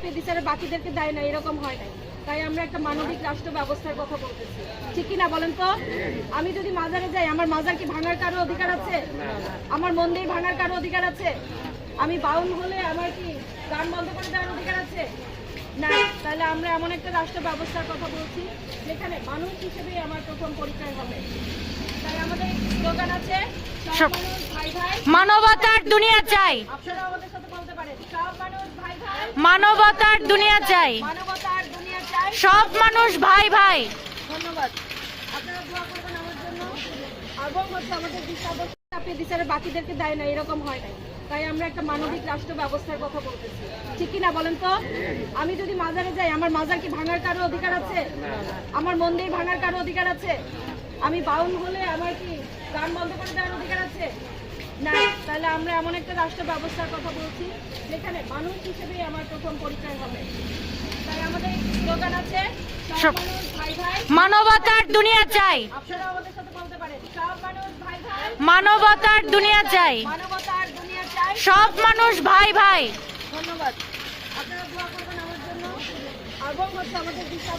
চাপিয়ে দিচ্ছে আর বাকিদেরকে দেয় না, এরকম হয় নাই। তাই আমরা একটা মানবিক রাষ্ট্র ব্যবস্থার কথা বলতেছি, ঠিক কিনা বলেন তো? আমি যদি মাজারে যাই, আমার মাজার কি ভাঙার কারো অধিকার আছে? আমার মন্দির ভাঙার কারো অধিকার আছে? আমি বাউল হলে আমার কি গান বন্ধ করে দেওয়ার অধিকার আছে? না। তাহলে আমরা এমন একটা রাষ্ট্র ব্যবস্থার কথা বলছি যেখানে মানুষ হিসেবেই আমার প্রথম পরিচয় হবে। তাই আমাদের স্লোগান আছে, সব মানুষ ভাই ভাই, মানবতার দুনিয়া চাই। আপনারা আমাদের সাথে বলতে পারেন, সব মানুষ ভাই ভাই, মানবতার দুনিয়া চাই। মানবতার দুনিয়া চাই, সব মানুষ ভাই ভাই। ধন্যবাদ। আপনারা দোয়া করবেন আমার জন্য। এবং আমাদের বিশ্বাস চাপিয়ে দিচ্ছে আর বাকিদেরকে দেয় না, এরকম হয় নাই। তাই আমরা একটা মানবিক রাষ্ট্র ব্যবস্থার কথা বলতেছি, ঠিক কিনা বলেন তো? আমি যদি মাজারে যাই, আমার মাজার কি ভাঙার কারো অধিকার আছে? আমার মন্দির ভাঙার কারো অধিকার আছে? আমি বাউল হলে আমার কি গান বন্ধ করে দেওয়ার অধিকার আছে? না। তাহলে আমরা এমন একটা রাষ্ট্র ব্যবস্থার কথা বলছি যেখানে মানুষ হিসেবেই আমার প্রথম পরিচয় হবে। তাই আমাদের স্লোগান আছে, সব মানুষ ভাই ভাই, মানবতার দুনিয়া চাই। আপনারা আমাদের সাথে বলতে পারেন, সব মানুষ ভাই ভাই, মানবতার দুনিয়া চাই। মানবতার দুনিয়া চাই, সব মানুষ ভাই ভাই। ধন্যবাদ। আপনারা দোয়া করবেন আমার জন্য। এবং আমাদের বিশ্বাস